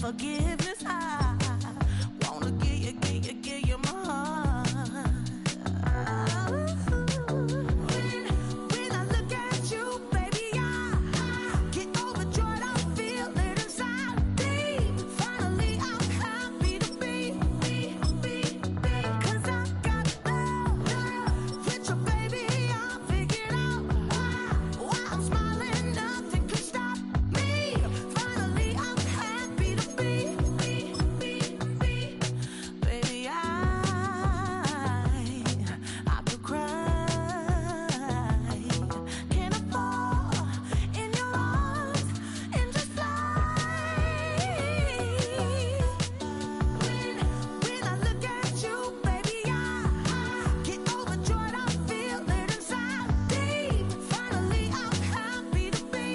forgiveness. I wanna give you my heart. When I look at you, baby, I get overjoyed. I feel it inside me. Finally, I'm happy to be. Cause I got love with your baby. I figured out why I'm smiling. Nothing can stop me. Finally, I'm happy to be. Baby, I could cry. Can I fall in your arms and just fly? When I look at you, baby, I get overjoyed. I feel it inside me. Finally, I'm happy to be.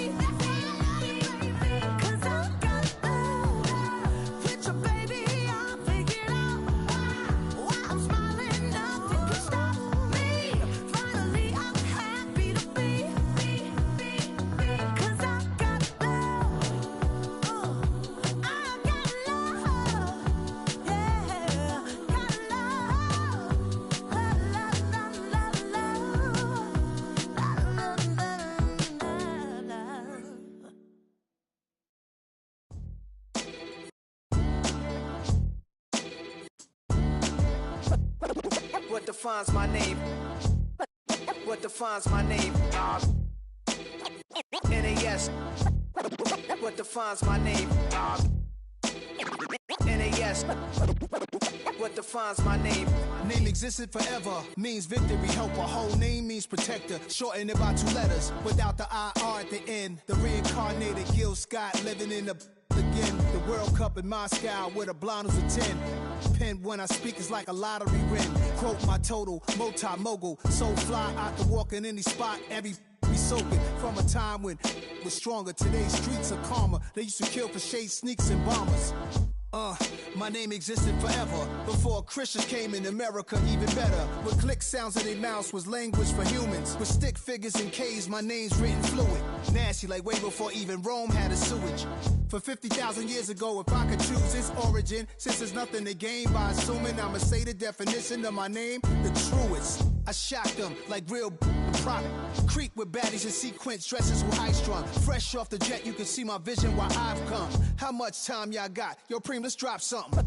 Cause I got love with your baby. I figured out why I'm smiling. Nothing can stop me. Finally, I'm happy to be. Cause I got love. I got love. Yeah, got What defines my name? What defines my name? NAS. What defines my name? NAS. What defines my name? Name existed forever, means victory, helper. Whole name means protector, shortened it by 2 letters, without the IR at the end. The reincarnated Gil Scott, living in the again. The World Cup in Moscow, with a blonde who's a 10. Pen when I speak is like a lottery win. Quote my total, multi-mogul, so fly I can walk in any spot, every be soaking. From a time when was stronger, today's streets are calmer. They used to kill for shade sneaks and bombers. My name existed forever before Christians came in America, even better. With click sounds in their mouths was language for humans. With stick figures and K's, my name's written fluid. Nasty like way before even Rome had a sewage. For 50,000 years ago, if I could choose its origin, since there's nothing to gain by assuming, I'ma say the definition of my name, the truest. I shocked them like real product. Creek with baddies in sequence, dresses with high strung. Fresh off the jet, you can see my vision why I've come. How much time y'all got? Yo, Preem, let's drop something.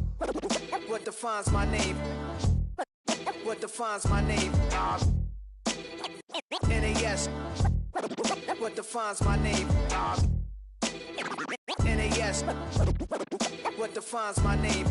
What defines my name? What defines my name? NAS. What defines my name? NAS. What defines my name?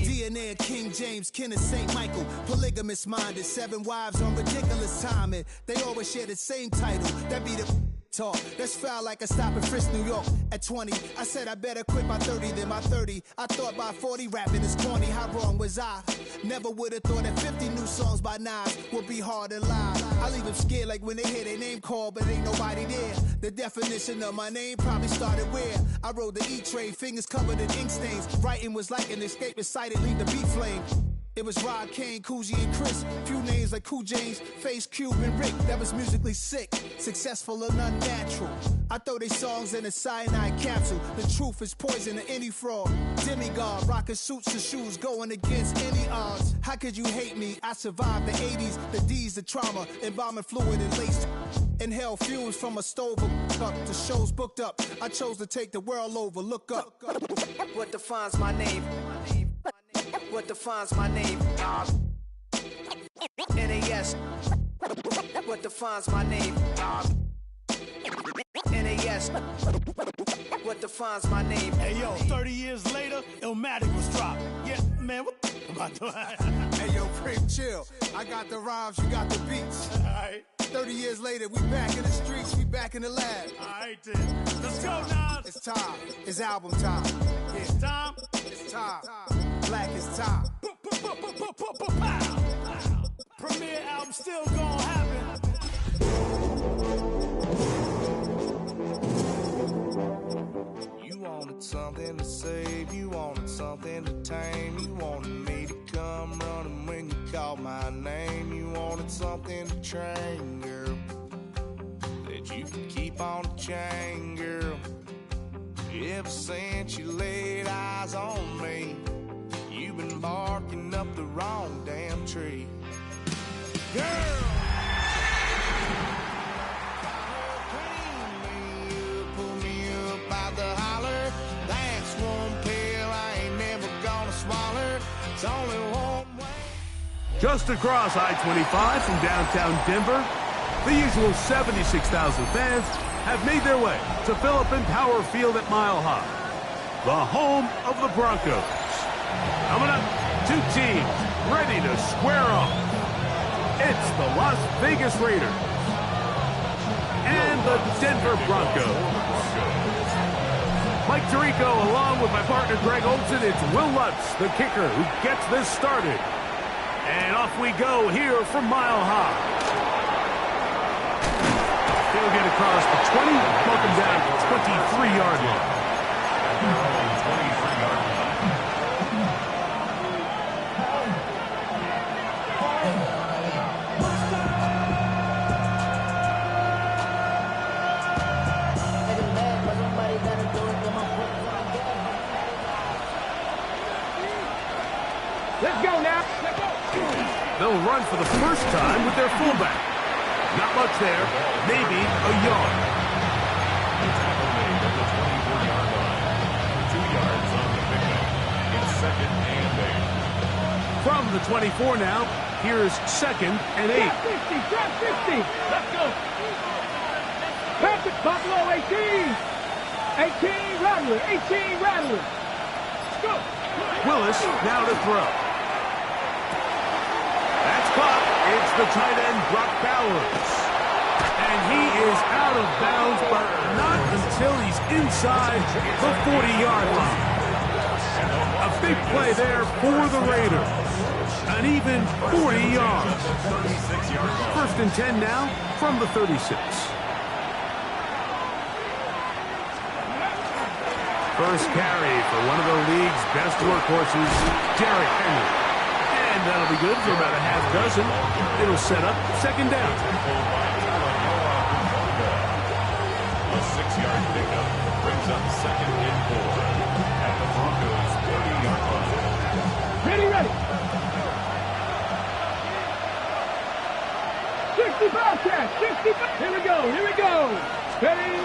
DNA of King James, kin of St. Michael. Polygamous minded, 7 wives on ridiculous timing. They always share the same title. That be the talk. That's foul like a stop in Frisk, New York. At 20, I said I better quit by 30 than by 30. I thought by 40 rapping is corny. How wrong was I? Never would have thought that 50 new songs by Nas would be hard to lie. I leave them scared like when they hear their name called, but ain't nobody there. The definition of my name probably started where I rode the E-train, fingers covered in ink stains. Writing was like an escape excited, leave the beat flame. It was Rod, Kane, Coogee, and Chris. Few names like Cool James, Face, Cube, and Rick. That was musically sick, successful and unnatural. I throw they songs in a cyanide capsule. The truth is poison to any fraud. Demigod, rocking suits and shoes, going against any odds. How could you hate me? I survived the 80s, the D's, the trauma, embalming fluid and laced. Inhale fumes from a stove up. The show's booked up. I chose to take the world over. Look up. What defines my name? What defines my name? NAS. What defines my name? NAS. What defines my name? Hey yo, 30 years later, Illmatic was dropped. Yeah, man, what the am I doing? Hey yo, Prim, chill. I got the rhymes, you got the beats. Alright. 30 years later, we back in the streets, we back in the lab. Alright then. Let's go, Nas. It's time. It's album time. Yeah. It's time. It's time. Black is time. Premiere album still gonna happen. You wanted something to save, you wanted something to tame, you wanted me to come running when you called my name, you wanted something to train, girl, that you could keep on the chain, girl. Ever since you laid eyes on up the wrong damn tree. Girl, pull me up out the holler. That's one pill I ain't never gonna swallow. It's only one way. Just across I-25 from downtown Denver, the usual 76,000 fans have made their way to Philip Power Field at Mile High, the home of the Broncos. Coming up, two teams ready to square off. It's the Las Vegas Raiders and the Denver Broncos. Mike Tirico along with my partner Greg Olson. It's Will Lutz, the kicker, who gets this started. And off we go here from Mile High. He'll get across the 20, welcome down to the 23-yard line. Let's go now. Let's go. They'll run for the first time with their fullback. Not much there, maybe a yard. 2 yards on the pickup. It's 2nd and 8. From the 24 now, here's 2nd and 8. Drop 50, drop 50. Let's go. Patrick Buffalo, 18. 18, Rattler, 18, Rattler. Let's go. Willis now to throw. That's caught. It's the tight end, Brock Bowers. And he is out of bounds, but not until he's inside the 40-yard line. A big play there for the Raiders. An even 40 yards. 1st and 10 now from the 36. First carry for one of the league's best workhorses, Derrick Henry. And that'll be good for about a half dozen. It'll set up 2nd down. A 6-yard pickup brings up 2nd and 4 at the Broncos' 30-yard line. Ready, ready. 65 catch, 65. Here we go, here we go. Ready.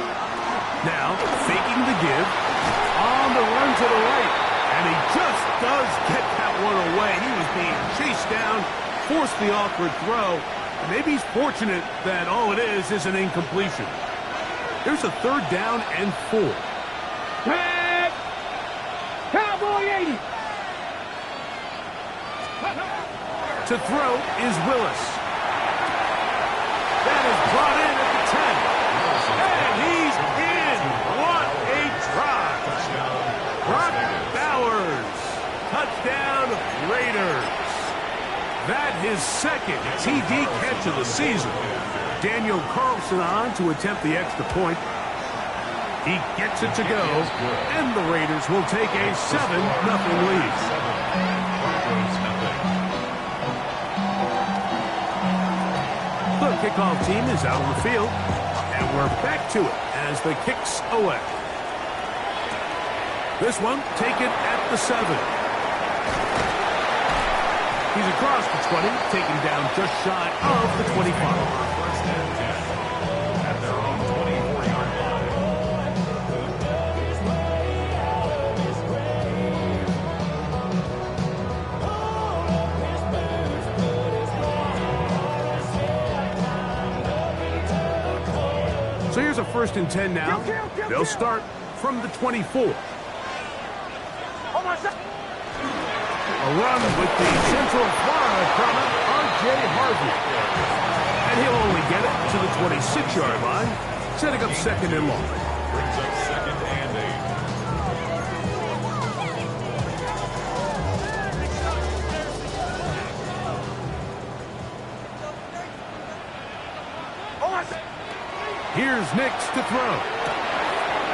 Now, faking the give, on the run to the right. And he just does get that one away. He was being chased down, forced the awkward throw. Maybe he's fortunate that all it is an incompletion. There's a 3rd down and 4. Tag. Cowboy 80. To throw is Willis. That is brought in at the 10. And he's in. What a drive. Brock Bowers. Touchdown Raiders. That his 2nd TD catch of the season. Daniel Carlson on to attempt the extra point. He gets it to go, and the Raiders will take a 7-0 lead. The kickoff team is out on the field, and we're back to it as the kick's away. This one taken at the 7. He's across the 20, taken down just shy of the 25. 1st and 10 at their own 24-yard line. So here's a 1st and 10 now. They'll start from the 24. A run with the Central Florida product, R.J. Harvey. And he'll only get it to the 26-yard line, setting up 2nd and long. Brings up 2nd and 8. Here's Nix to throw.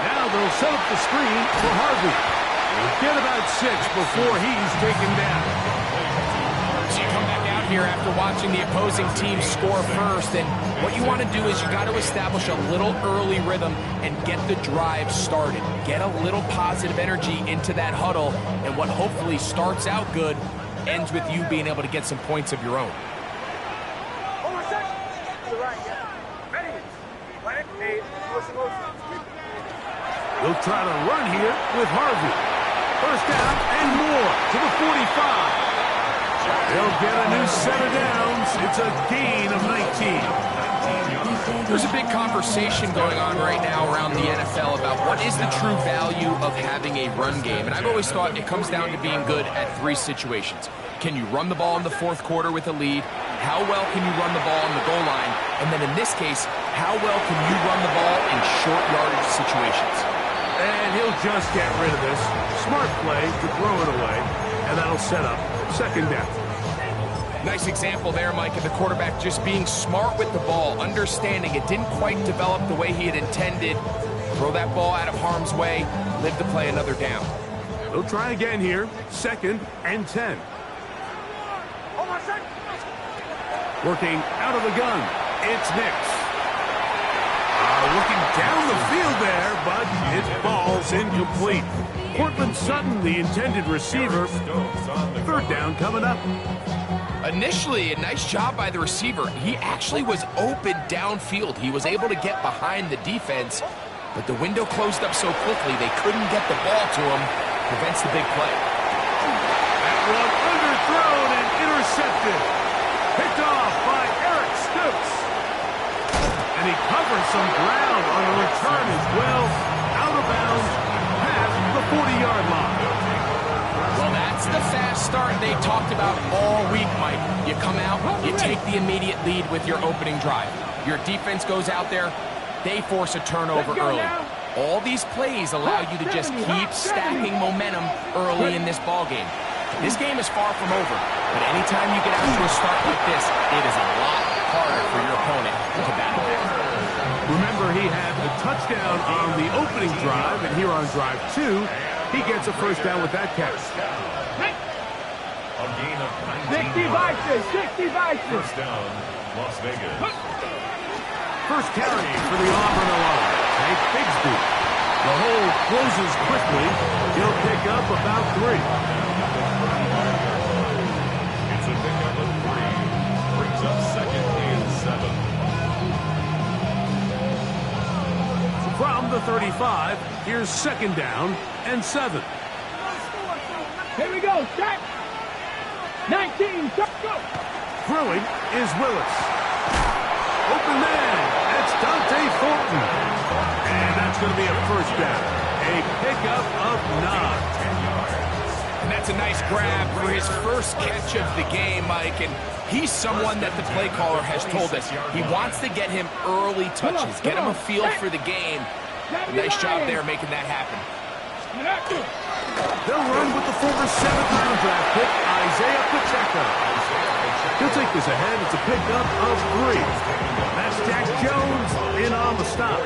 Now they'll set up the screen for Harvey. We'll get about 6 before he's taken down. So you come back out here after watching the opposing team score first, and what you want to do is you got to establish a little early rhythm and get the drive started. Get a little positive energy into that huddle, and what hopefully starts out good ends with you being able to get some points of your own. They'll try to run here with Harvey. First down and more to the 45. They'll get a new set of downs. It's a gain of 19. There's a big conversation going on right now around the NFL about what is the true value of having a run game. And I've always thought it comes down to being good at three situations. Can you run the ball in the fourth quarter with a lead? How well can you run the ball on the goal line? And then in this case, how well can you run the ball in short yardage situations? And he'll just get rid of this. Smart play to throw it away. And that'll set up second down. Nice example there, Mike, of the quarterback just being smart with the ball, understanding it didn't quite develop the way he had intended. Throw that ball out of harm's way, live to play another down. They'll try again here. Second and 10. Working out of the gun. It's Nix. Looking down the field there, but it falls incomplete. Cortland Sutton, the intended receiver. Third down coming up. Initially, a nice job by the receiver. He actually was open downfield. He was able to get behind the defense, but the window closed up so quickly they couldn't get the ball to him. Prevents the big play. That one underthrown and intercepted. Picked off by Eric Stokes. And he covers some ground on a return as well. Out of bounds past the 40-yard line. Well, that's the fast start they talked about all week, Mike. You come out, you take the immediate lead with your opening drive. Your defense goes out there, they force a turnover early. All these plays allow you to just keep stacking momentum early in this ball game. This game is far from over, but anytime you get out to a start like this, it is a lot harder for your opponent to battle back. Remember, he had a touchdown on the opening drive, and here on drive 2, he gets a first down with that catch. A gain of 60 vices, 60 vices. First down, Las Vegas. First carry for the Auburn line. Hank Bigsby. The hole closes quickly. He'll pick up about 3. It's a pickup of 3. Brings up second and 7. From the 35, here's second down and 7. Here we go, set. 19, go. Throwing is Willis. Open man, that's Dante Thornton. And that's going to be a first down. A pickup of 9. And that's a nice grab for his first catch of the game, Mike. And he's someone that the play caller has told us he wants to get him early touches, get him a feel for the game. Nice job there making that happen. They'll run with the former 7th-round draft pick, Isaiah Pacheco. He'll take this ahead. It's a pickup of 3. That's Jack Jones in on the stop.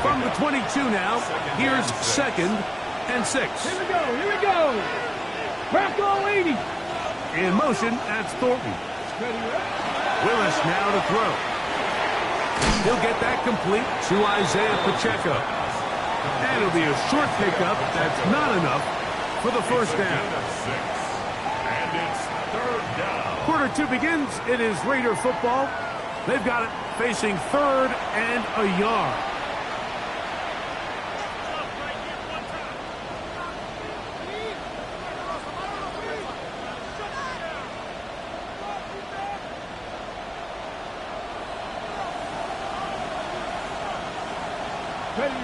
From the 22 now, here's second and 6. Here we go. Bronco 80. In motion, that's Thornton. Willis now to throw. He'll get that complete to Isaiah Pacheco. And it'll be a short pickup. That's not enough for the first down. And it's third down. Quarter 2 begins. It is Raider football. They've got it facing third and a yard.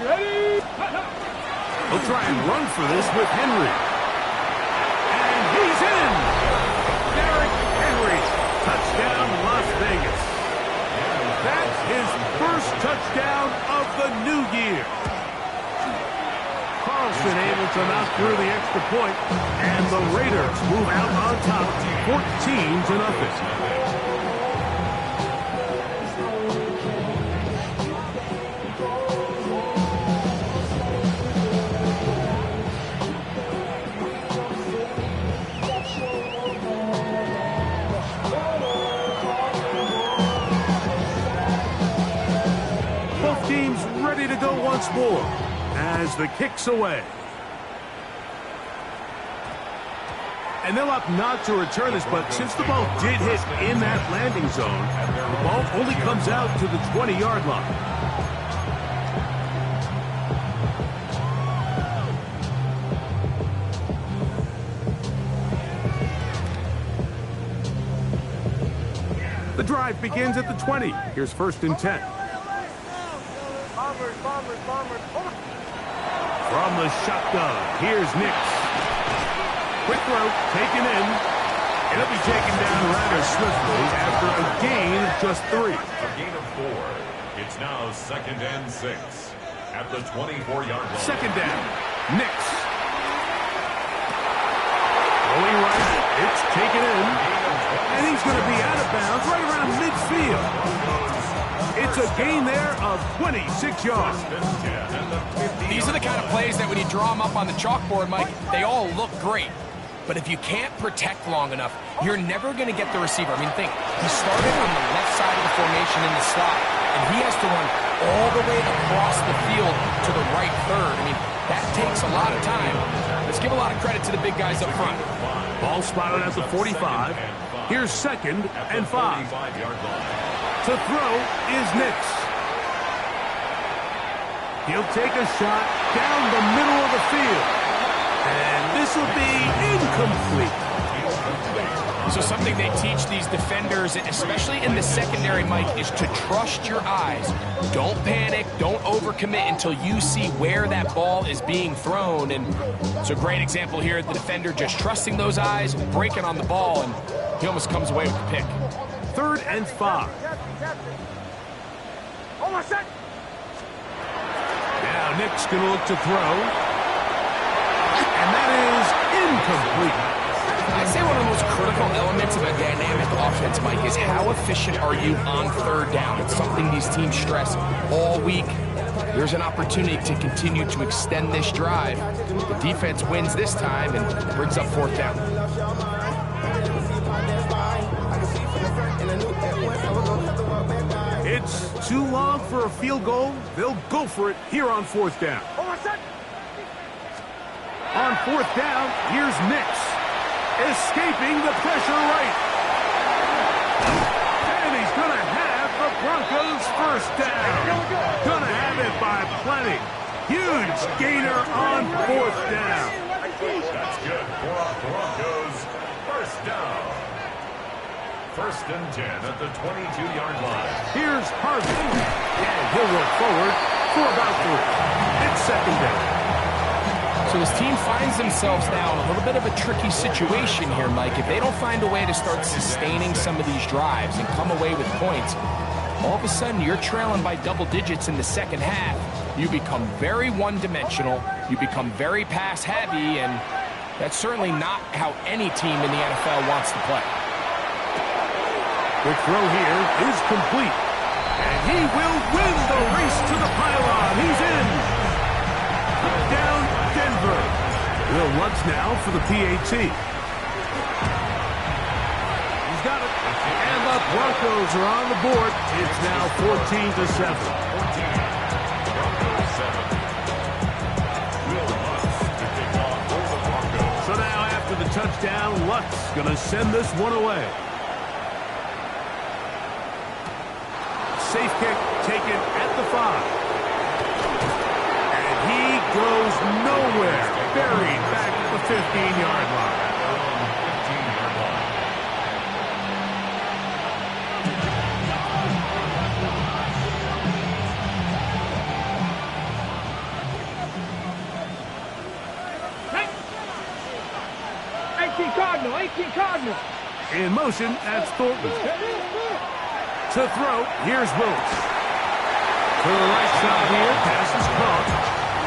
Ready? They'll try and run for this with Henry. And he's in! Derrick Henry. Touchdown, Las Vegas. That's his first touchdown of the new year. Carlson able to knock through the extra point, and the Raiders move out on top, 14-0. Teams ready to go once more as the kick's away. And they'll opt not to return this, but since the ball did hit in that landing zone, the ball only comes out to the 20-yard line. The drive begins at the 20. Here's 1st and 10. From the shotgun, here's Nix. Quick throw, taken in. It'll be taken down rather swiftly after a gain of just 3. A gain of 4. It's now 2nd and 6 at the 24-yard line. 2nd down, Nix. Going right, it's taken in. And he's going to be out of bounds right around midfield. It's a gain there of 26 yards. These are the kind of plays that when you draw them up on the chalkboard, Mike, they all look great. But if you can't protect long enough, you're never going to get the receiver. I mean, think, he started on the left side of the formation in the slot, and he has to run all the way across the field to the right third. I mean, that takes a lot of time. Let's give a lot of credit to the big guys up front. Ball spotted at the 45. Here's 2nd and 5. To throw is Nix. He'll take a shot down the middle of the field. And this will be incomplete. So something they teach these defenders, especially in the secondary, Mike, is to trust your eyes. Don't panic. Don't overcommit until you see where that ball is being thrown. And it's a great example here. The defender just trusting those eyes, breaking on the ball, and he almost comes away with the pick. 3rd and 5. Now Nick's going to look to throw. And that is incomplete. I'd say one of the most critical elements of a dynamic offense, Mike, is how efficient are you on 3rd down? It's something these teams stress all week. There's an opportunity to continue to extend this drive. The defense wins this time and brings up 4th down. It's too long for a field goal. They'll go for it here on 4th down. On 4th down, here's Nix. Escaping the pressure right. And he's going to have the Broncos 1st down. Going to have it by plenty. Huge gainer on 4th down. That's good for our Broncos. 1st down. 1st and 10 at the 22-yard line. Here's Harvey. And he'll work forward for about 3. It's 2nd down. So this team finds themselves now in a little bit of a tricky situation here, Mike. If they don't find a way to start sustaining some of these drives and come away with points, all of a sudden you're trailing by double digits in the 2nd half. You become very one-dimensional. You become very pass-heavy, and that's certainly not how any team in the NFL wants to play. Quick throw here is complete. And he will win the race to the pylon. He's in. Down Denver. Will Lutz now for the PAT. He's got it. And the Broncos are on the board. It's now 14-7. So now after the touchdown, Lutz going to send this one away. Safe kick taken at the 5. And he goes nowhere. Buried back at the 15-yard line. Cardinal. In motion, that's Thornton. To throw, here's Willis. To the right side here, pass is caught.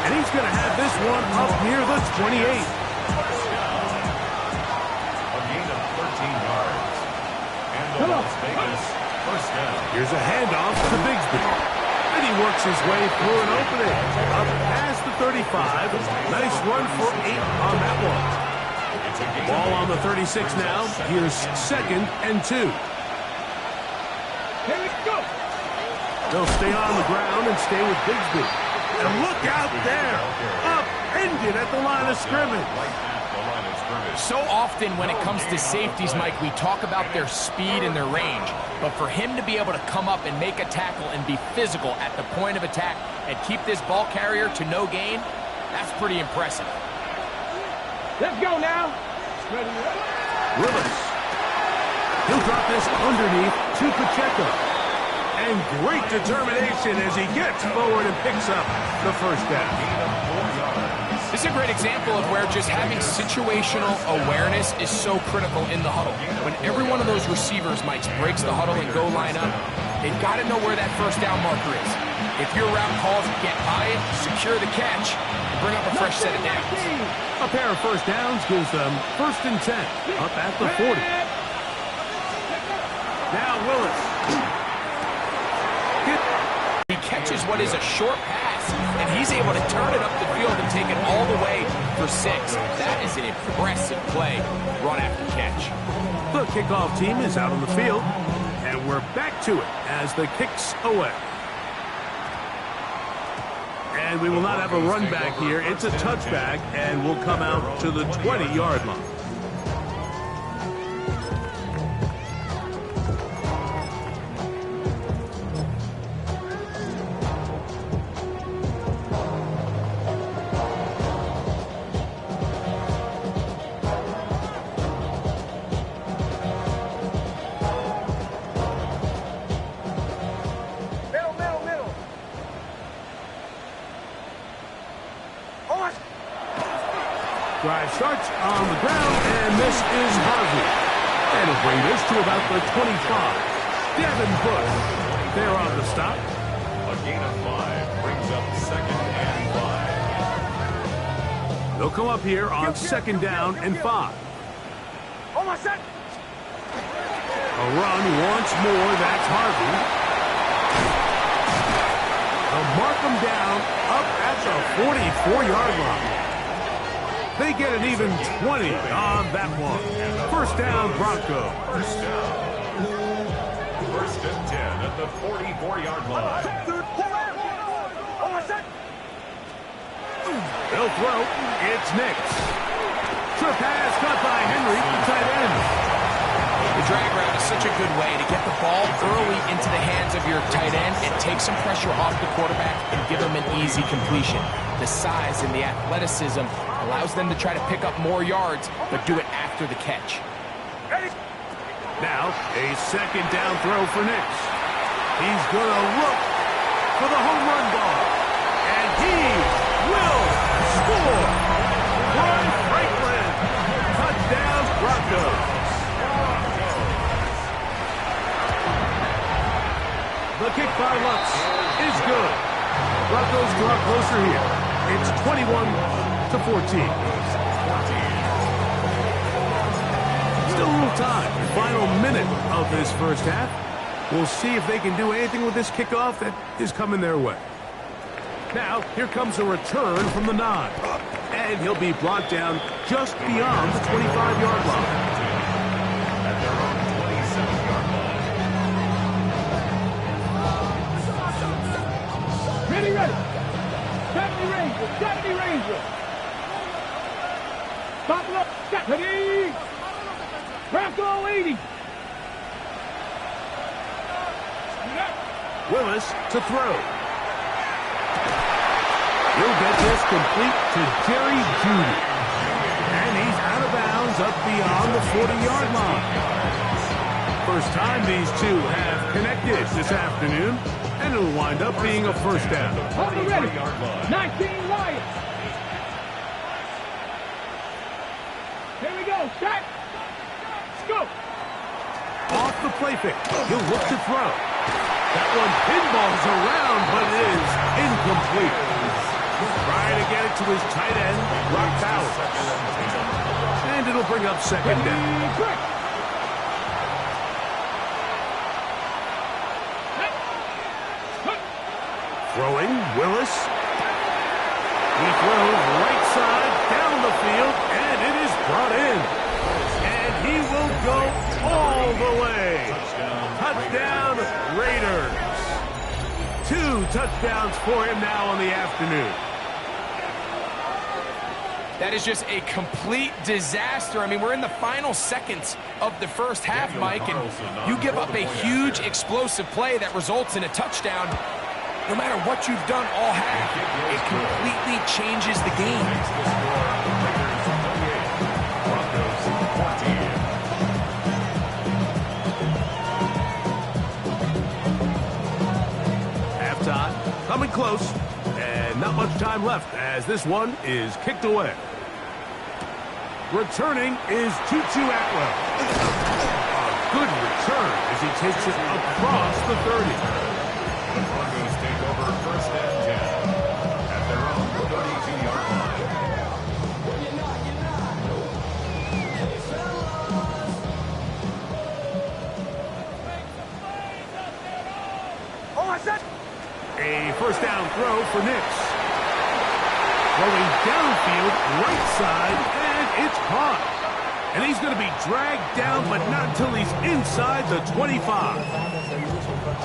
And he's going to have this one up near the 28. A gain of 13 yards. And the Las Vegas 1st down. Here's a handoff to Bigsby. And he works his way through an opening. Up past the 35. Nice run for 8 on that one. Ball on the 36 now. Here's 2nd and 2. Here we go. They'll stay on the ground and stay with Bigsby. And look out there. Upended at the line of scrimmage. Right at the line of scrimmage. So often when it comes to safeties, Mike, we talk about their speed and their range. But for him to be able to come up and make a tackle and be physical at the point of attack and keep this ball carrier to no gain, that's pretty impressive. Let's go now. Willis. He'll drop this underneath to Pacheco. And great determination as he gets forward and picks up the first down. This is a great example of where just having situational awareness is so critical in the huddle. When every one of those receivers, Mike, breaks the huddle and go line up, they've got to know where that first down marker is. If your route calls, get by it, secure the catch, and bring up a fresh set of downs. A pair of first downs gives them 1st and 10, up at the 40. Now Willis. He catches what is a short pass, and he's able to turn it up the field and take it all the way for 6. That is an impressive play, run after catch. The kickoff team is out on the field, and we're back to it as the kick's away. And we will not have a run back here. It's a touchback, and we'll come out to the 20-yard line. Drive starts on the ground, and this is Harvey. And it'll bring this to about the 25. Devin Bush, they're on the stop. A gain of 5 brings up 2nd and 5. They'll come up here on 2nd down and 5. Almost set. A run once more, that's Harvey. They'll mark him down up at the 44-yard line. They get an even 20 on that one. 1st down, Broncos. 1st down. 1st and 10 at the 44-yard line. They'll throw. It's Nix. Sure pass caught by Henry, the tight end. The drag route is such a good way to get the ball early into the hands of your tight end and take some pressure off the quarterback and give him an easy completion. The size and the athleticism allows them to try to pick up more yards, but do it after the catch. Now, a 2nd down throw for Nix. He's going to look for the home run ball. And he will score. Roy Franklin. Touchdown, Broncos. The kick by Lutz is good. Broncos draw closer here. It's 21-14. Still a little time. Final minute of this first half. We'll see if they can do anything with this kickoff that is coming their way. Now, here comes a return from the 9. And he'll be brought down just beyond the 25-yard line. At their own 27-yard line. Ready. 70 Ranger. Stop it up. Ready. Bronco 80. Willis to throw. He'll get this complete to Jerry Jeudy. And he's out of bounds up beyond the 40-yard line. First time these two have connected this afternoon, and it'll wind up being a 1st down. On the ready. 19 Lions. Here we go. Shot. Let's go. Off the play fake. He'll look to throw. That one pinballs around, but it is incomplete. Trying to get it to his tight end, Brock Bowers. And it'll bring up 2nd down. Throwing, Willis. He throws right side down the field, and it is brought in. And he will go all the way. Touchdown, Raiders. 2 touchdowns for him now on the afternoon. That is just a complete disaster. I mean, we're in the final seconds of the first half, Mike, and you give up a huge explosive play that results in a touchdown. No matter what you've done all half, it completely changes the game. Halftime, coming close, and not much time left as this one is kicked away. Returning is Tutu Atwell. A good return as he takes it across the 30. The Broncos take over first and 10 at their own 32-yard line. A first down throw for Nix. Going downfield, right side, and it's caught. And he's going to be dragged down, but not until he's inside the 25.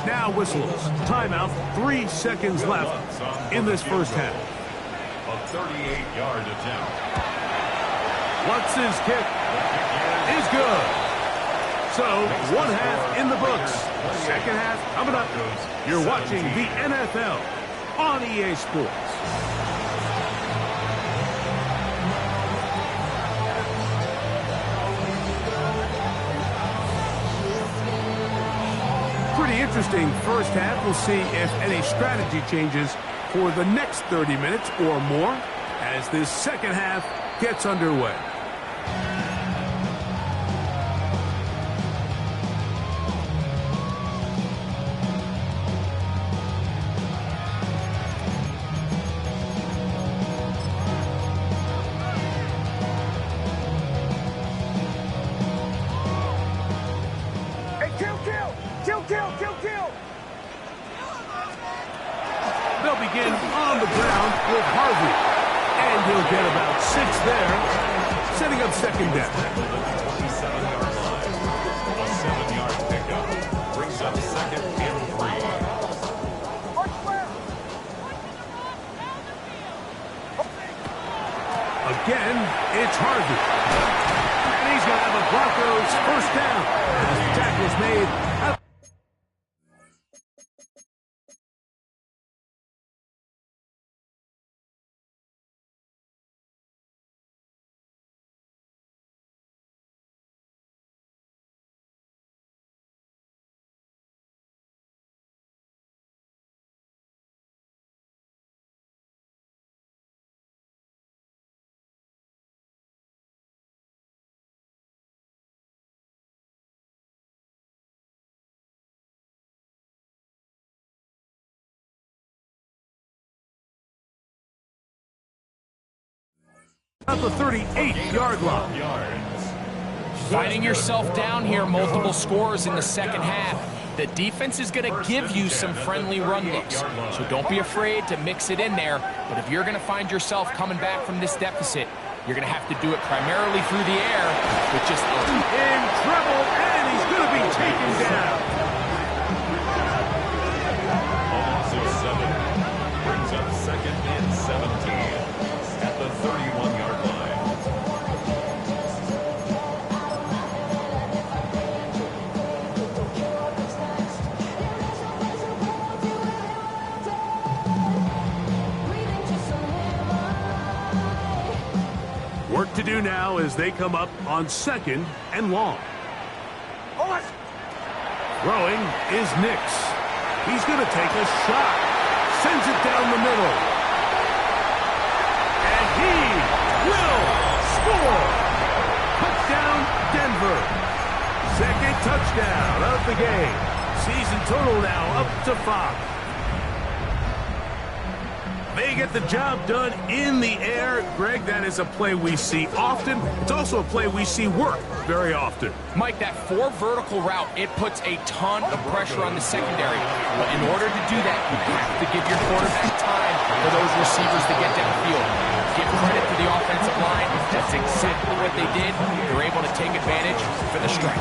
Now whistles. Timeout. 3 seconds left in this first half. A 38-yard attempt. Lutz's kick is good. So, one half in the books. Second half coming up. You're watching the NFL on EA Sports. Pretty interesting first half. We'll see if any strategy changes for the next 30 minutes or more as this second half gets underway. They'll begin on the ground with Harvey. And he'll get about 6 there, setting up second down. The 27-yard line. A 7-yard pickup brings up second and 3. Again, it's Harvey. And he's going to have a Broncos first down as the tackle is made. At the 38-yard line. Finding yourself down here, multiple scores in the second half. The defense is going to give you some friendly run looks, so don't be afraid to mix it in there. But if you're going to find yourself coming back from this deficit, you're going to have to do it primarily through the air with just in trouble, and he's going to be taken down. A loss of 7 brings up second and 17 at the 31-yard line. Work to do now as they come up on second and long. Throwing is Nix. He's going to take a shot. Sends it down the middle. And he will score. Touchdown, Denver. Second touchdown of the game. Season total now up to 5. They get the job done in the air. Greg, that is a play we see often. It's also a play we see work very often. Mike, that 4 vertical route, it puts a ton of pressure on the secondary. But in order to do that, you have to give your quarterback time for those receivers to get downfield. Give credit to the offensive line. That's exactly what they did. They're able to take advantage for the strike.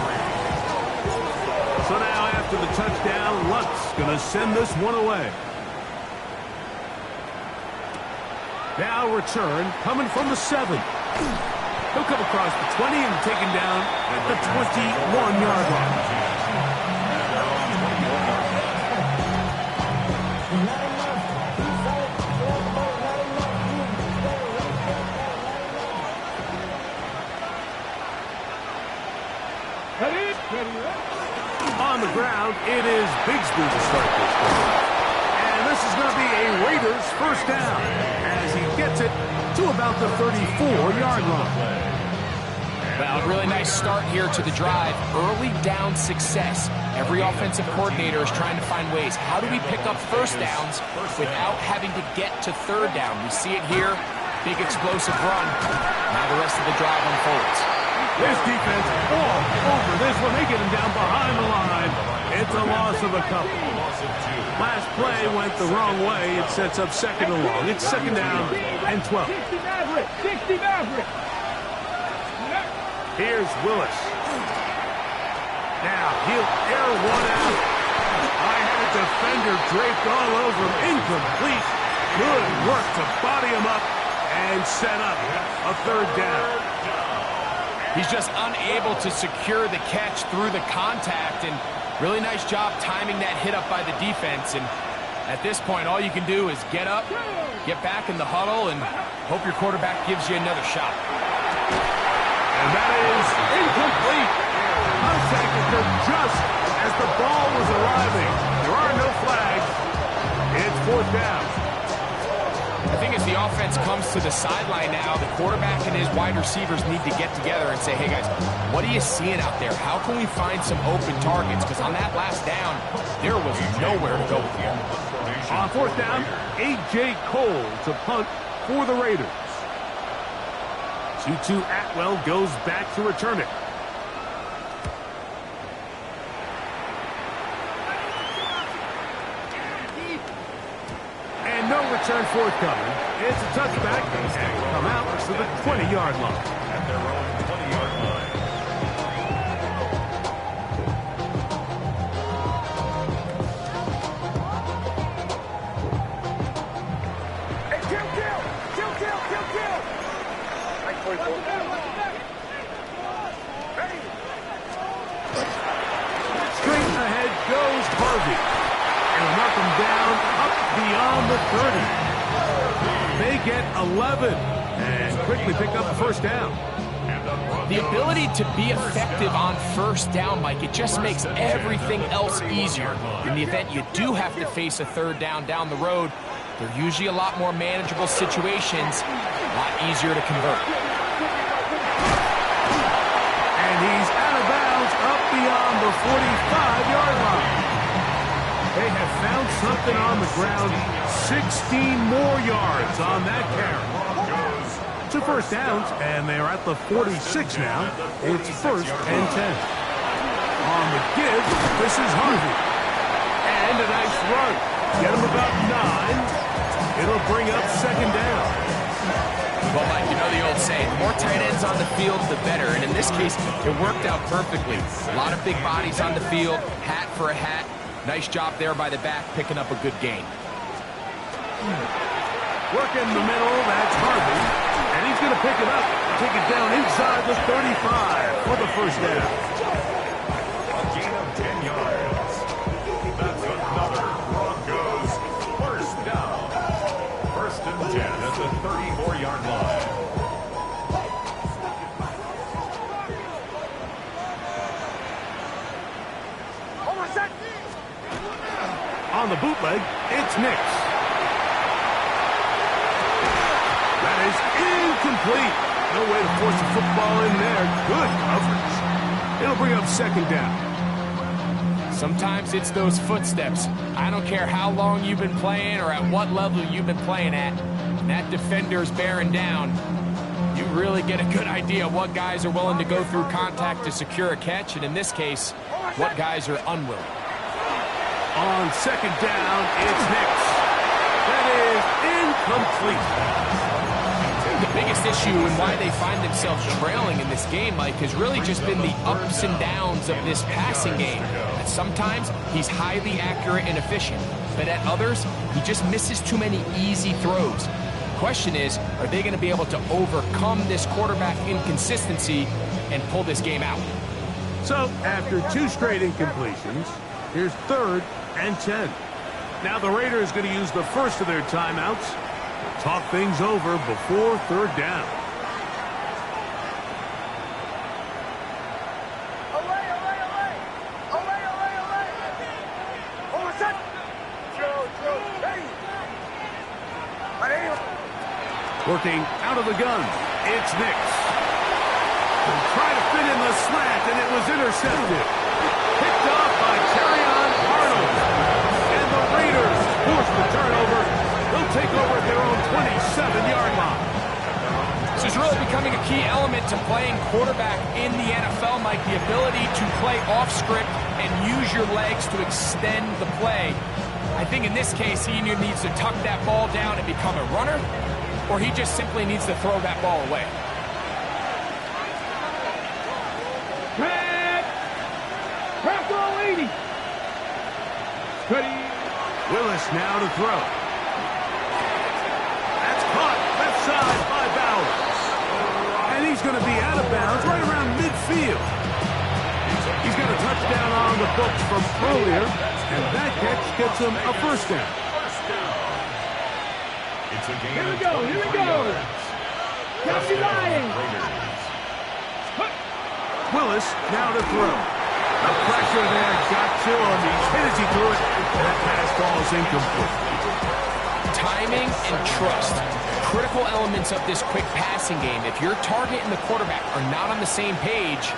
So now after the touchdown, Lutz going to send this one away. Now return coming from the 7. He'll come across the 20 and taken down at the 21-yard line. On the ground, it is Bigsby to start this game. And this is going to be a Raiders first down as he gets it to about the 34-yard line. Well, really nice start here to the drive. Early down success. Every offensive coordinator is trying to find ways. How do we pick up first downs without having to get to third down? We see it here. Big explosive run. Now the rest of the drive unfolds. This defense all over this one. They get him down behind the line. It's a loss of a couple. Last play went the wrong way. It sets up second and long. It's second down and 12. 60 Maverick. Here's Willis. Now he'll air one out. I had a defender draped all over him. Incomplete. Good work to body him up and set up a third down. He's just unable to secure the catch through the contact, and really nice job timing that hit up by the defense. And at this point, all you can do is get up, get back in the huddle, and hope your quarterback gives you another shot. And that is incomplete. Contact occurred just as the ball was arriving. There are no flags. It's fourth down. I think as the offense comes to the sideline now, the quarterback and his wide receivers need to get together and say, hey guys, what are you seeing out there? How can we find some open targets? Because on that last down, there was nowhere to go with him. On fourth down, A.J. Cole to punt for the Raiders. Tutu Atwell goes back to return it. And no return forthcoming. It's a touchback and will come out to the 20-yard line. At their own 20-yard line. Hey, kill! Straight ahead goes Harvey. And knock him down up beyond the 30. They get 11 and quickly pick up a first down. The ability to be effective on first down, Mike, it just makes everything else easier. In the event you do have to face a third down the road, they're usually a lot more manageable situations, a lot easier to convert. And he's out of bounds up beyond the 45-yard line. They have found something on the ground. 16 more yards on that carry. 2 first downs, and they're at the 46 now. It's first and 10. On the give, this is Harvey. And a nice run. Get him about 9. It'll bring up second down. Well, Mike, you know the old saying, the more tight ends on the field, the better. And in this case, it worked out perfectly. A lot of big bodies on the field, hat for a hat. Nice job there by the back, picking up a good gain. Work in the middle, that's Harvey. And he's going to pick it up, take it down inside the 35 for the first down. A gain of 10 yards. That's another Broncos first down. First and 10 at the 34-yard line. On the bootleg, it's Nix. That is incomplete. No way to force the football in there. Good coverage. It'll bring up second down. Sometimes it's those footsteps. I don't care how long you've been playing or at what level you've been playing at. When that defender's bearing down, you really get a good idea of what guys are willing to go through contact to secure a catch, and in this case, what guys are unwilling. On second down, it's Nix. That is incomplete. The biggest issue and why they find themselves trailing in this game, Mike, has really just been the ups and downs of this passing game. And sometimes he's highly accurate and efficient, but at others, he just misses too many easy throws. question is, are they going to be able to overcome this quarterback inconsistency and pull this game out? So, after 2 straight incompletions, here's 3rd and 10. Now the Raiders going to use the first of their timeouts to talk things over before 3rd down. Working out of the gun, it's Nix. Trying to fit in the slant, and it was intercepted. Picked off by Terrion Arnold. And the Raiders force the turnover. They'll take over at their own 27-yard line. This is really becoming a key element to playing quarterback in the NFL, Mike. The ability to play off script and use your legs to extend the play. I think in this case, he either needs to tuck that ball down and become a runner, or he just simply needs to throw that ball away. Willis now to throw. That's caught left side by Bowers. And he's going to be out of bounds right around midfield. He's got a touchdown on the books from earlier, and that catch gets him a first down. It's a game Here we go, here we go. Captain Lions. Willis now to throw. The pressure there got to him. He's hit as he threw it. That pass falls incomplete. Timing and trust, critical elements of this quick passing game. If your target and the quarterback are not on the same page,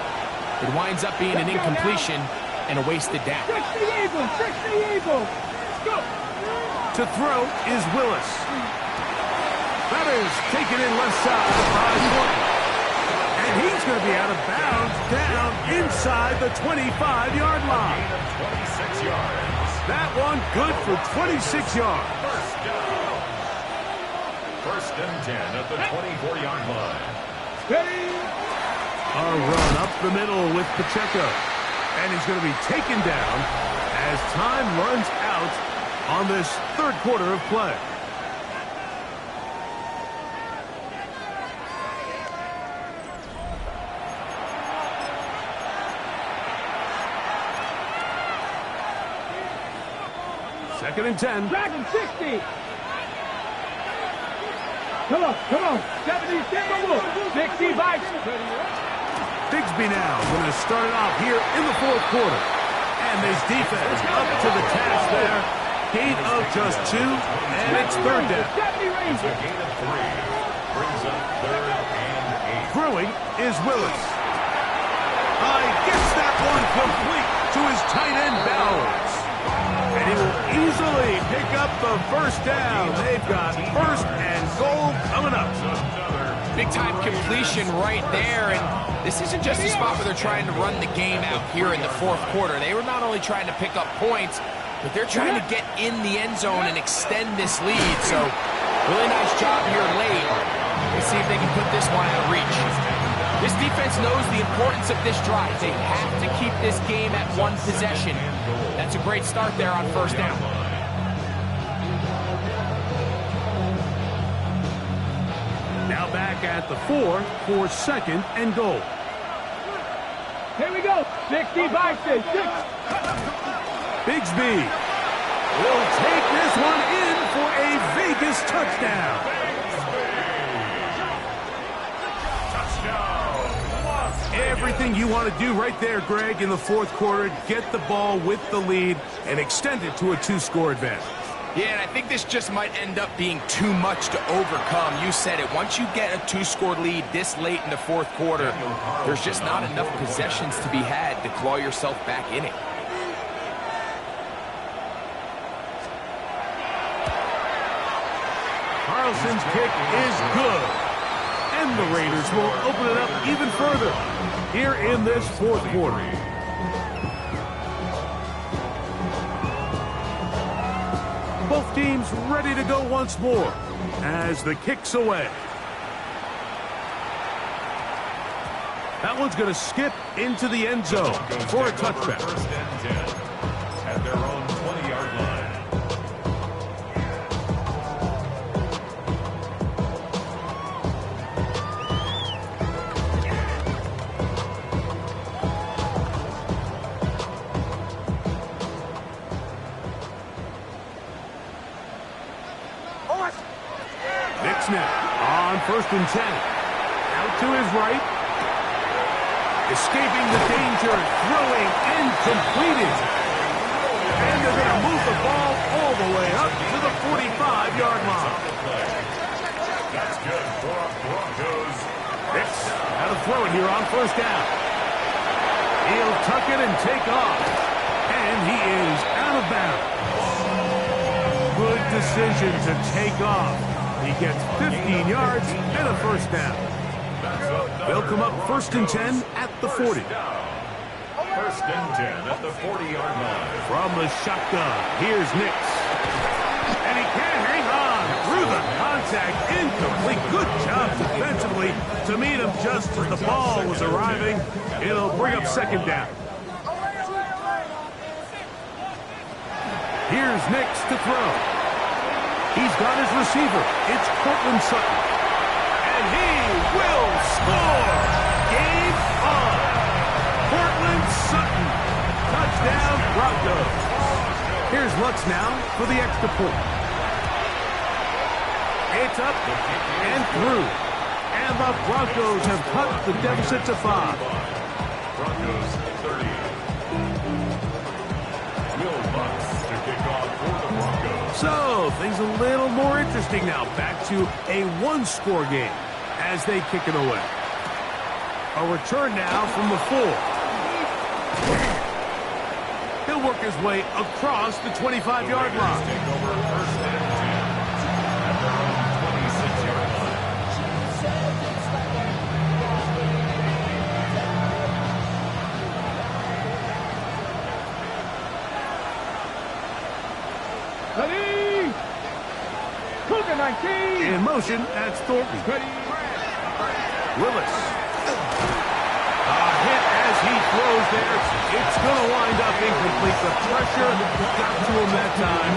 it winds up being an incompletion and a wasted down. 60 Eagles, 60 Eagles. Go. To throw is Willis. That is taken in left side by Morton. And he's going to be out of bounds down inside the 25-yard line. 26 yards. That one good for 26 yards. First and 10 at the 24-yard line. Ready. A run up the middle with Pacheco. And he's going to be taken down as time runs out on this 3rd quarter of play. Second and 10. Dragon 60. Come on, come on. 70, 60 Vikes. Bigsby now going to start it off here in the 4th quarter. And this defense up to the task there. Gain of just 2, and it's 3rd down. It's a gain of 3. Brings up 3rd and 8. Throwing is Willis. Gets that one complete to his tight end Bowers. And he will easily pick up the first down. They've got 1st and goal coming up. Big-time completion right there, and this isn't just a spot where they're trying to run the game out here in the 4th quarter. They were not only trying to pick up points, but they're trying to get in the end zone and extend this lead. So, really nice job here late. Let's see if they can put this one out of reach. This defense knows the importance of this drive. They have to keep this game at 1 possession. That's a great start there on 1st down. Now back at the 4 for 2nd and goal. Here we go. 60 Vikes. 6. Bigsby will take this one in for a Vegas touchdown. Everything you want to do right there, Greg, in the 4th quarter. Get the ball with the lead and extend it to a 2-score advantage. Yeah, and I think this just might end up being too much to overcome. You said it. Once you get a 2-score lead this late in the 4th quarter, there's just not enough possessions to be had to claw yourself back in it. Carlson's kick is good. And the Raiders will open it up even further here in this 4th quarter. Both teams ready to go once more as the kick's away. That one's going to skip into the end zone for a touchback. 1st and 10 at their own 20-yard line. snap on 1st and 10. Out to his right. Escaping the danger, throwing and completing. And they're going to move the ball all the way up to the 45-yard line. That's good for Broncos. Hicks out of throw it here on 1st down. He'll tuck it and take off. And he is out of bounds. Good decision to take off. He gets 15 yards and a 1st down. They'll come up 1st and 10 at the 40. 1st and 10 at the 40-yard line. From the shotgun, here's Nix. And he can't hang on through the contact. Incomplete. Good job defensively to meet him just as the ball was arriving. It'll bring up 2nd down. Here's Nix to throw. He's got his receiver. It's Cortland Sutton. And he will score. Game on. Cortland Sutton. Touchdown, Broncos. Here's Lutz now for the extra point. It's up and through. And the Broncos have cut the deficit to 5. Broncos 30. Will Lutz to kick off for the Broncos. So, things a little more interesting now. Back to a one-score game as they kick it away. A return now from the 4. He'll work his way across the 25-yard line. Take over 1st and 10 at their own 26-yard line. Ready? Cougar 19. In motion, that's Thornton. Ready? Willis. A hit as he throws there. It's going to wind up incomplete. The pressure got to him that time,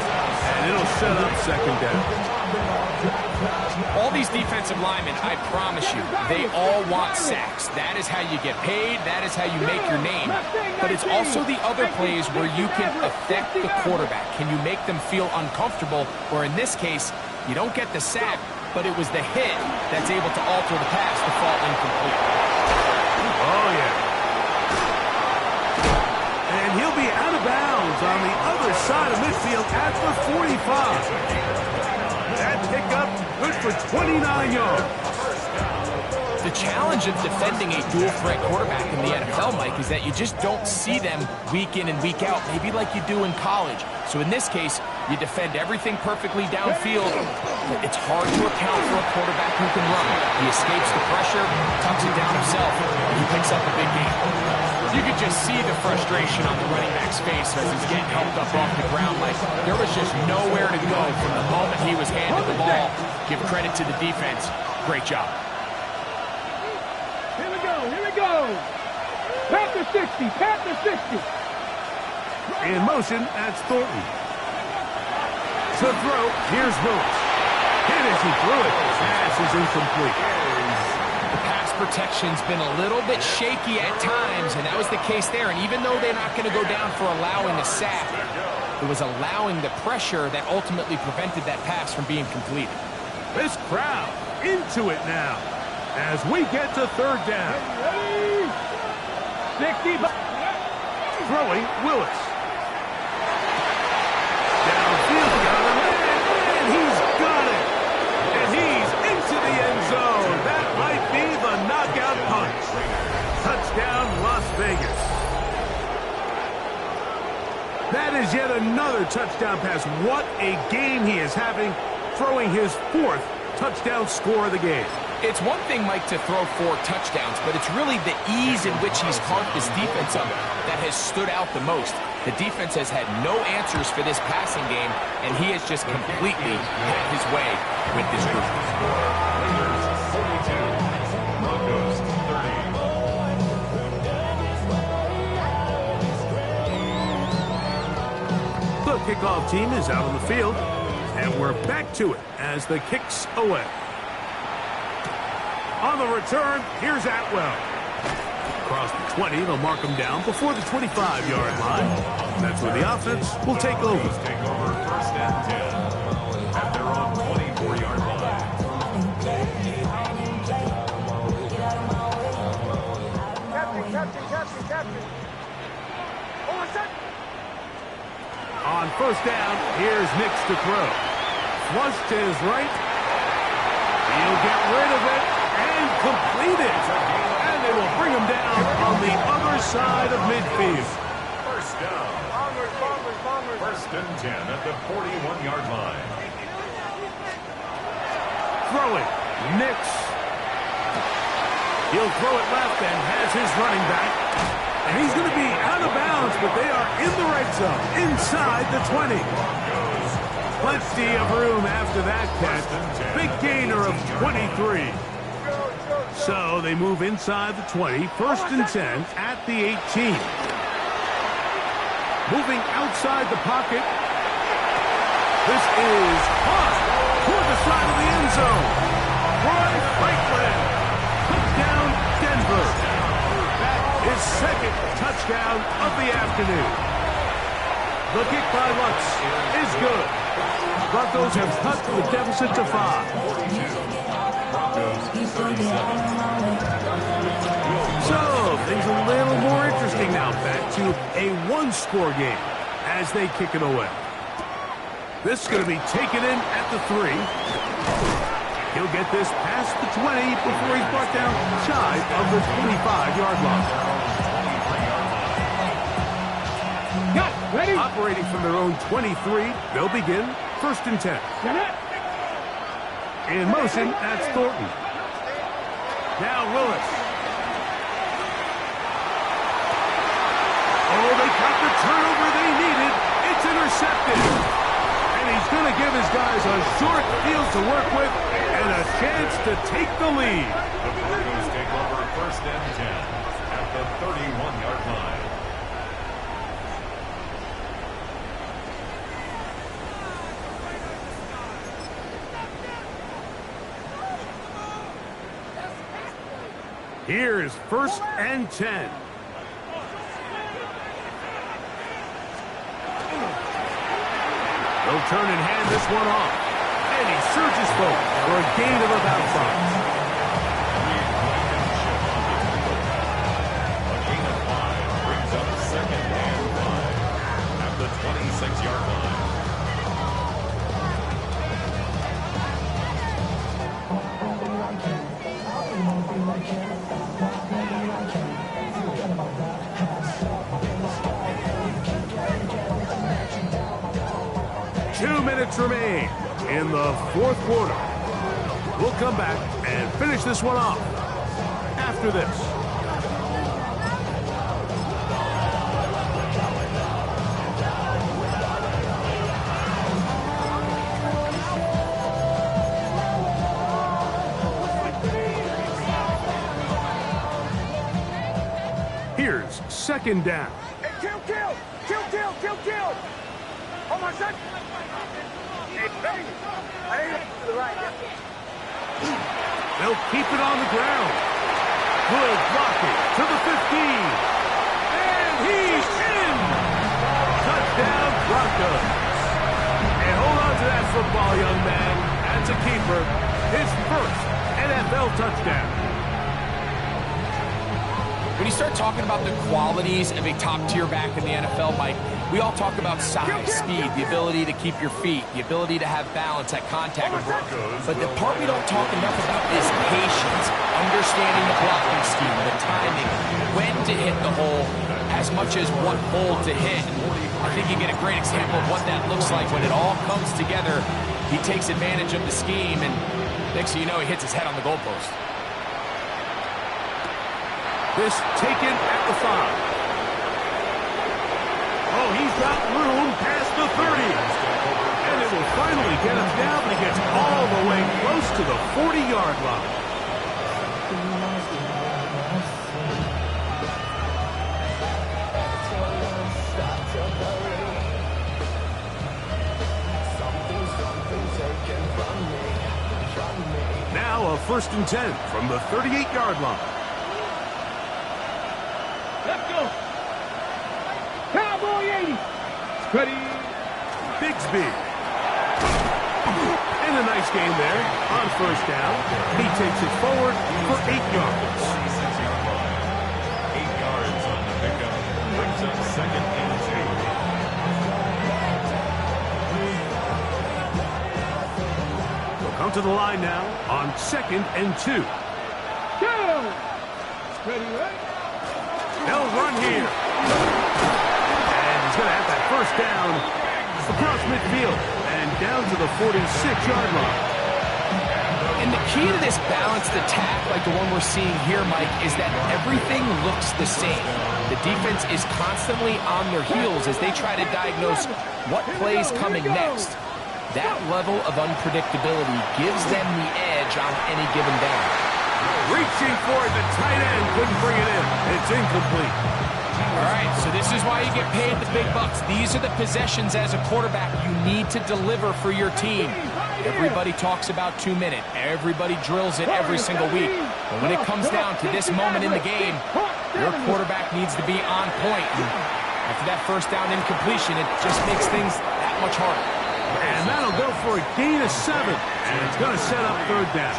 and it'll set up 2nd down. All these defensive linemen, I promise you, they all want sacks. That is how you get paid. That is how you make your name. But it's also the other plays where you can affect the quarterback. Can you make them feel uncomfortable? Or in this case, you don't get the sack, but it was the hit that's able to alter the pass to fall incomplete. Oh, yeah. And he'll be out of bounds on the other side of midfield at the 45. That pickup good for 29 yards. The challenge of defending a dual-threat quarterback in the NFL, Mike, is that you just don't see them week in and week out, maybe like you do in college. So in this case, you defend everything perfectly downfield. It's hard to account for a quarterback who can run. He escapes the pressure, tucks it down himself, and he picks up a big game. You could just see the frustration on the running back's face as he's getting helped up off the ground. Like, there was just nowhere to go from the moment he was handed the ball. Give credit to the defense. Great job. Here we go. Here we go. Panther 60. Panther 60. In motion, that's Thornton. To throw, here's Willis. Hit as he threw it. Pass is incomplete. The pass protection's been a little bit shaky at times, and that was the case there. And even though they're not going to go down for allowing a sack, it was allowing the pressure that ultimately prevented that pass from being completed. This crowd into it now as we get to 3rd down. 60. Throwing, Willis. Downfield, got a man, and he's got it. And he's into the end zone. That might be the knockout punch. Touchdown, Las Vegas. That is yet another touchdown pass. What a game he is having, throwing his 4th touchdown score of the game. It's one thing, Mike, to throw 4 touchdowns, but it's really the ease in which he's carved this defense up that has stood out the most. The defense has had no answers for this passing game, and he has just completely had his way with this group. Raiders 42, Broncos 30. The kickoff team is out on the field, and we're back to it as the kick's away. On the return, here's Atwell. Across the 20, they'll mark him down before the 25-yard line. That's where the offense will take over. Take over 1st and 10 at their own 24-yard line. On first down, here's Nix to throw. Flush to his right. He'll get rid of it and complete it. And they will bring him down on the other side of midfield. First down. First and 10 at the 41-yard line. Throwing. Nix. He'll throw it left and has his running back. And he's going to be out of bounds, but they are in the right zone, inside the 20. Plenty of room after that catch. Big gainer of 23. So they move inside the 20, first and 10 at the 18. Moving outside the pocket. This is caught toward the side of the end zone. Roy Franklin. Touchdown, Denver. That is second touchdown of the afternoon. The kick by Lutz is good. Broncos have cut the deficit to 5. So, things a little more interesting now. Back to a one-score game as they kick it away. This is going to be taken in at the 3. He'll get this past the 20 before he's brought down shy of the 25-yard line. Operating from their own 23, they'll begin first and 10. In motion, that's Thornton. Now Willis. Oh, they got the turnover they needed. It's intercepted. And he's going to give his guys a short field to work with and a chance to take the lead. The Broncos take over first and 10 at the 31-yard line. Here's first and 10. They'll turn and hand this one off. And he surges forward for a gain of about 5. A gain of 5 brings up second and 5 at the 26-yard line. Remain in the fourth quarter. We'll come back and finish this one off after this. Here's second down. Kill! Hold on, son. They'll keep it on the ground. Good blocking to the 15. And he's in. Touchdown, Broncos. And hold on to that football, young man. That's a keeper. His first NFL touchdown. When you start talking about the qualities of a top-tier back in the NFL, Mike, we all talk about size, speed, the ability to keep your feet, the ability to have balance at contact. But the part we don't talk enough about is patience, understanding the blocking scheme, the timing, when to hit the hole, as much as what hole to hit. I think you get a great example of what that looks like when it all comes together. He takes advantage of the scheme, and next thing you know, he hits his head on the goalpost. This taken at the 5. Oh, he's got room past the 30. And it will finally get him down, but he gets all the way close to the 40-yard line. Now a first and 10 from the 38-yard line. Let's go. Cowboy 80. Ready. Bigsby. And a nice game there on first down. He takes it forward for 8 yards. 26-yard line. 8 yards to the line now on 2nd and 2. Go! Ready, right? They'll run here. And he's going to have that first down across midfield and down to the 46-yard line. And the key to this balanced attack, like the one we're seeing here, Mike, is that everything looks the same. The defense is constantly on their heels as they try to diagnose what play's coming next. That level of unpredictability gives them the edge on any given down. Reaching for it, the tight end couldn't bring it in. It's incomplete. All right, so this is why you get paid the big bucks. These are the possessions as a quarterback you need to deliver for your team. Everybody talks about 2 minutes. Everybody drills it every single week. But when it comes down to this moment in the game, your quarterback needs to be on point. And after that first down incompletion, it just makes things that much harder. And that'll go for a gain of 7. And it's going to set up 3rd down.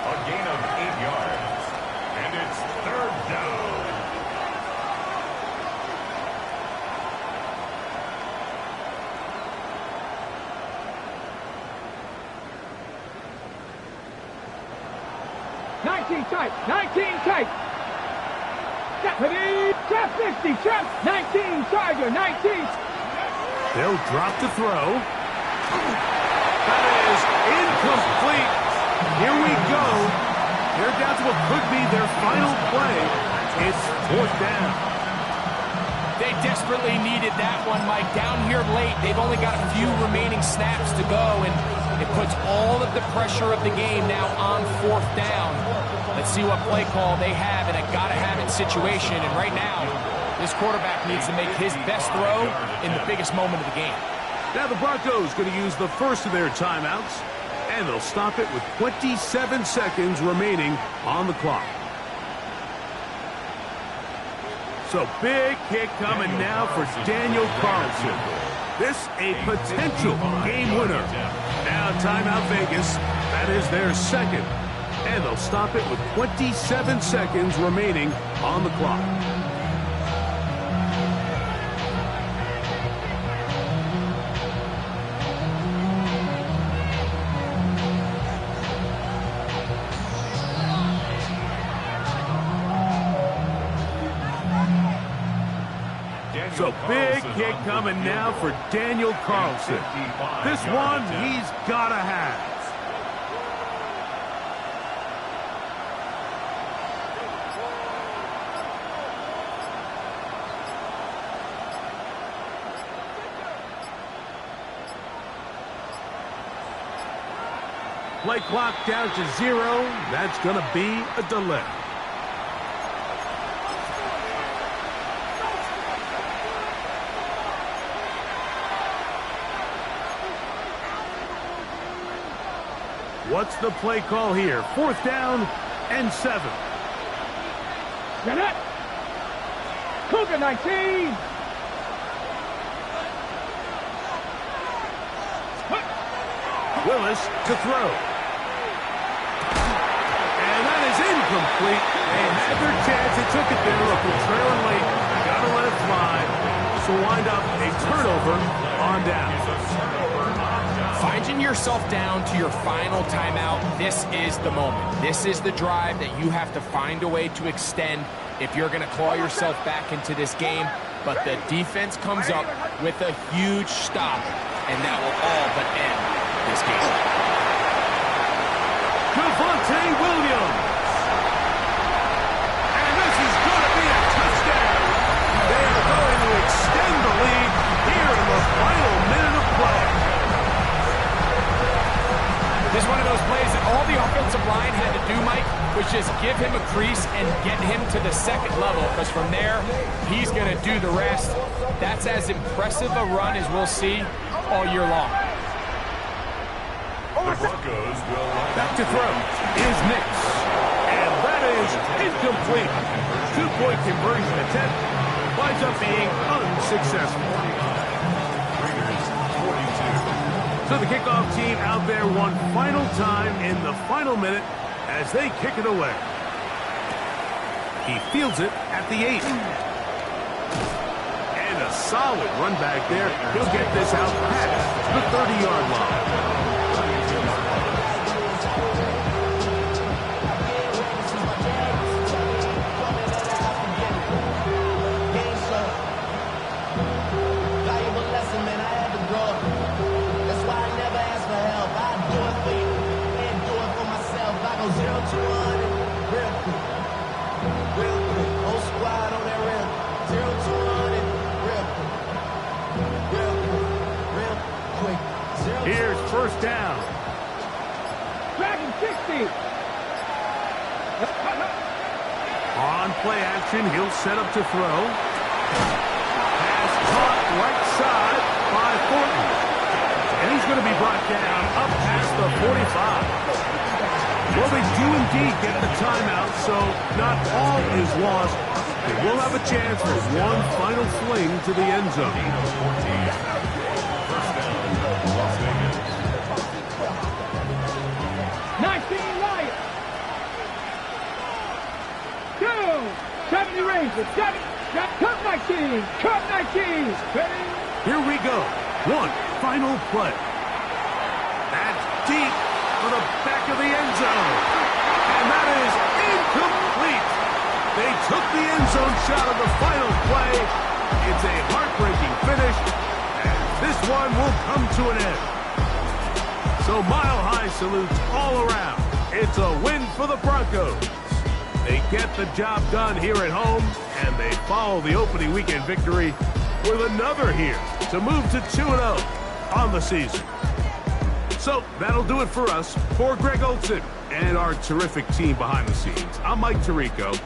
A gain of 8 yards. And it's 3rd down. Tight, 19 tight. Trap 50, trap 19, Charger, 19. They'll drop to throw. That is incomplete. Here we go. They're down to what could be their final play. It's 4th down. They desperately needed that one, Mike. Down here late, they've only got a few remaining snaps to go, and it puts all of the pressure of the game now on 4th down. Let's see what play call they have in a gotta-have-it situation. And right now, this quarterback needs to make his best throw in the biggest moment of the game. Now the Broncos going to use the first of their timeouts, and they'll stop it with 27 seconds remaining on the clock. So big kick coming now for Daniel Carlson. This a potential game winner. Now timeout Vegas. That is their second. And they'll stop it with 27 seconds remaining on the clock. So big kick coming now for Daniel Carlson. This one he's got to have. Play clock down to 0. That's going to be a delay. What's the play call here? 4th down and 7. Get it. Cougar 19. Willis to throw. And that is incomplete. They had their chance. They took it there. Look, we're trailing late. Got to let it fly. So wind up a turnover on down. Finding yourself down to your final timeout, this is the moment. This is the drive that you have to find a way to extend if you're going to claw yourself back into this game. But the defense comes up with a huge stop, and that will all but end this game. Javonte Williams. And this is going to be a touchdown. They are going to extend the lead here in the final minute of play. This is one of those plays that all the offensive line had to do, Mike, was just give him a crease and get him to the second level, because from there, he's going to do the rest. That's as impressive a run as we'll see all year long. The Broncos will Back to throw is Nix. And that is incomplete. 2-point conversion attempt winds up being unsuccessful. So the kickoff team out there one final time in the final minute as they kick it away. He fields it at the 8. And a solid run back there. He'll get this out past the 30-yard line. first down. Dragon 60. On play action, he'll set up to throw. Pass caught right side by Thornton. And he's going to be brought down up past the 45. Well, they do indeed get the timeout, so not all is lost. They will have a chance for one final fling to the end zone. First down, Las Vegas. 19 Lions. 2. 70 Rangers. 7. Cut 19. Cut 19. Ready? Here we go. One final play. That's deep for the back of the end zone. And that is incomplete. They took the end zone shot of the final play. It's a heartbreaking finish, and this one will come to an end. So mile-high salutes all around. It's a win for the Broncos. They get the job done here at home, and they follow the opening weekend victory with another here to move to 2-0 on the season. So that'll do it for us. For Greg Olson and our terrific team behind the scenes, I'm Mike Tirico.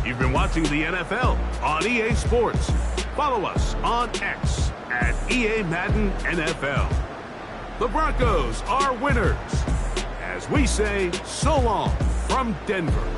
You've been watching the NFL on EA Sports. Follow us on X at EA Madden NFL. The Broncos are winners. As we say, so long from Denver.